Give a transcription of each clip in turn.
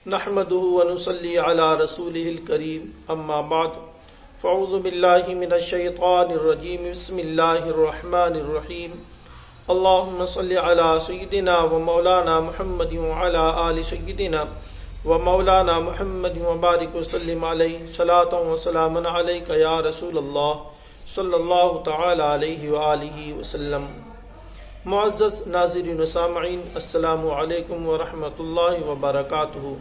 نحمده ونصلي على رسوله الكريم اما بعد فاعوذ بالله من الشيطان الرجيم بسم الله الرحمن الرحيم اللهم صل على سيدنا ومولانا محمد وعلى آل سيدنا ومولانا محمد وبارك وسلم عليه صلاة وسلاما عليك يا رسول الله صلى الله تعالى عليه وآله وسلم۔ معزز ناظرین و سامعین، السلام علیکم ورحمۃ اللہ وبرکاتہ۔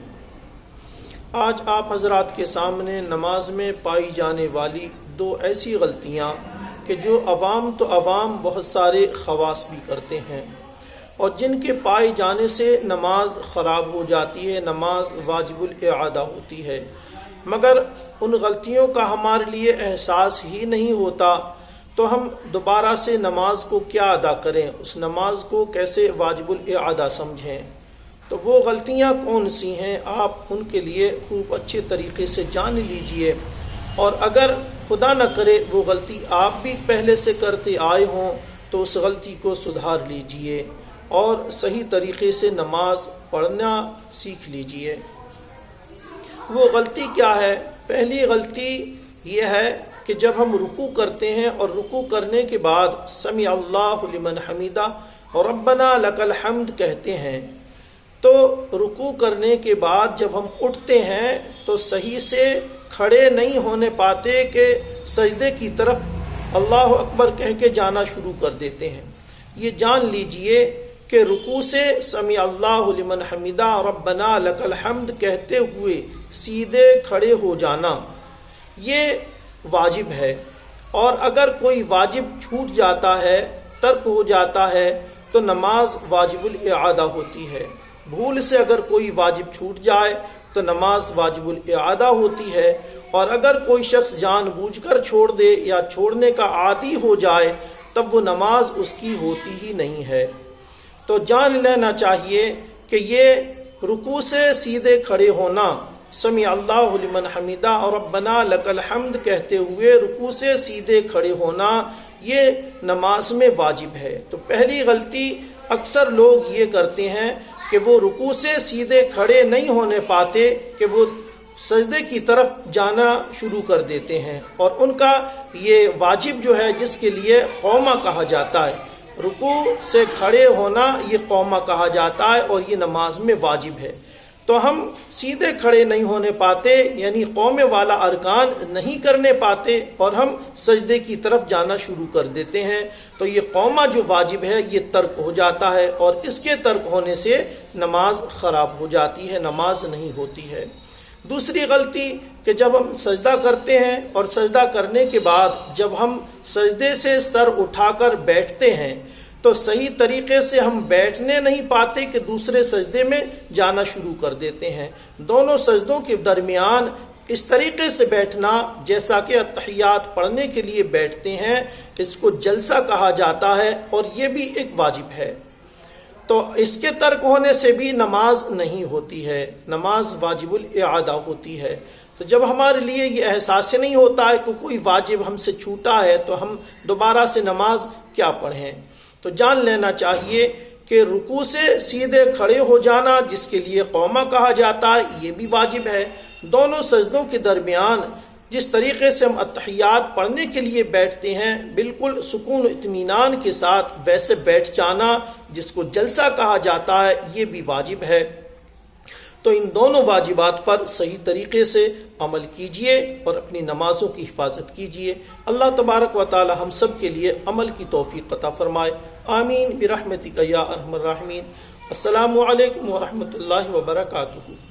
آج آپ حضرات کے سامنے نماز میں پائی جانے والی دو ایسی غلطیاں کہ جو عوام تو عوام بہت سارے خواص بھی کرتے ہیں اور جن کے پائے جانے سے نماز خراب ہو جاتی ہے، نماز واجب الاعادہ ہوتی ہے، مگر ان غلطیوں کا ہمارے لیے احساس ہی نہیں ہوتا تو ہم دوبارہ سے نماز کو کیا ادا کریں، اس نماز کو کیسے واجب الاعادہ سمجھیں۔ تو وہ غلطیاں کون سی ہیں، آپ ان کے لیے خوب اچھے طریقے سے جان لیجئے، اور اگر خدا نہ کرے وہ غلطی آپ بھی پہلے سے کرتے آئے ہوں تو اس غلطی کو سدھار لیجئے اور صحیح طریقے سے نماز پڑھنا سیکھ لیجئے۔ وہ غلطی کیا ہے؟ پہلی غلطی یہ ہے کہ جب ہم رکوع کرتے ہیں اور رکوع کرنے کے بعد سمع اللہ لمن حمیدہ اور ربنا لک الحمد کہتے ہیں، تو رکوع کرنے کے بعد جب ہم اٹھتے ہیں تو صحیح سے کھڑے نہیں ہونے پاتے کہ سجدے کی طرف اللہ اکبر کہہ کے جانا شروع کر دیتے ہیں۔ یہ جان لیجئے کہ رکوع سے سمع اللہ لمن حمیدہ ربنا لک الحمد کہتے ہوئے سیدھے کھڑے ہو جانا یہ واجب ہے، اور اگر کوئی واجب چھوٹ جاتا ہے، ترک ہو جاتا ہے تو نماز واجب الاعادہ ہوتی ہے۔ بھول سے اگر کوئی واجب چھوٹ جائے تو نماز واجب الاعادہ ہوتی ہے، اور اگر کوئی شخص جان بوجھ کر چھوڑ دے یا چھوڑنے کا عادی ہو جائے تب وہ نماز اس کی ہوتی ہی نہیں ہے۔ تو جان لینا چاہیے کہ یہ رکوع سے سیدھے کھڑے ہونا، سمع اللہ لمن حمیدہ اور ربنا لک الحمد کہتے ہوئے رکوع سے سیدھے کھڑے ہونا یہ نماز میں واجب ہے۔ تو پہلی غلطی اکثر لوگ یہ کرتے ہیں کہ وہ رکوع سے سیدھے کھڑے نہیں ہونے پاتے کہ وہ سجدے کی طرف جانا شروع کر دیتے ہیں، اور ان کا یہ واجب جو ہے جس کے لیے قومہ کہا جاتا ہے، رکوع سے کھڑے ہونا یہ قومہ کہا جاتا ہے اور یہ نماز میں واجب ہے۔ تو ہم سیدھے کھڑے نہیں ہونے پاتے، یعنی قومے والا ارکان نہیں کرنے پاتے اور ہم سجدے کی طرف جانا شروع کر دیتے ہیں، تو یہ قومہ جو واجب ہے یہ ترک ہو جاتا ہے، اور اس کے ترک ہونے سے نماز خراب ہو جاتی ہے، نماز نہیں ہوتی ہے۔ دوسری غلطی کہ جب ہم سجدہ کرتے ہیں اور سجدہ کرنے کے بعد جب ہم سجدے سے سر اٹھا کر بیٹھتے ہیں تو صحیح طریقے سے ہم بیٹھنے نہیں پاتے کہ دوسرے سجدے میں جانا شروع کر دیتے ہیں۔ دونوں سجدوں کے درمیان اس طریقے سے بیٹھنا جیسا کہ اتحیات پڑھنے کے لیے بیٹھتے ہیں، اس کو جلسہ کہا جاتا ہے، اور یہ بھی ایک واجب ہے۔ تو اس کے ترک ہونے سے بھی نماز نہیں ہوتی ہے، نماز واجب الاعادہ ہوتی ہے۔ تو جب ہمارے لیے یہ احساس نہیں ہوتا ہے کہ کوئی واجب ہم سے چھوٹا ہے تو ہم دوبارہ سے نماز کیا پڑھیں، تو جان لینا چاہیے کہ رکوع سے سیدھے کھڑے ہو جانا جس کے لیے قومہ کہا جاتا ہے یہ بھی واجب ہے۔ دونوں سجدوں کے درمیان جس طریقے سے ہم اتحیات پڑھنے کے لیے بیٹھتے ہیں بالکل سکون و اطمینان کے ساتھ ویسے بیٹھ جانا جس کو جلسہ کہا جاتا ہے یہ بھی واجب ہے۔ تو ان دونوں واجبات پر صحیح طریقے سے عمل کیجئے اور اپنی نمازوں کی حفاظت کیجئے۔ اللہ تبارک و تعالی ہم سب کے لیے عمل کی توفیق عطا فرمائے، آمین برحمتک یا ارحم الراحمین۔ السلام علیکم ورحمۃ اللہ وبرکاتہ۔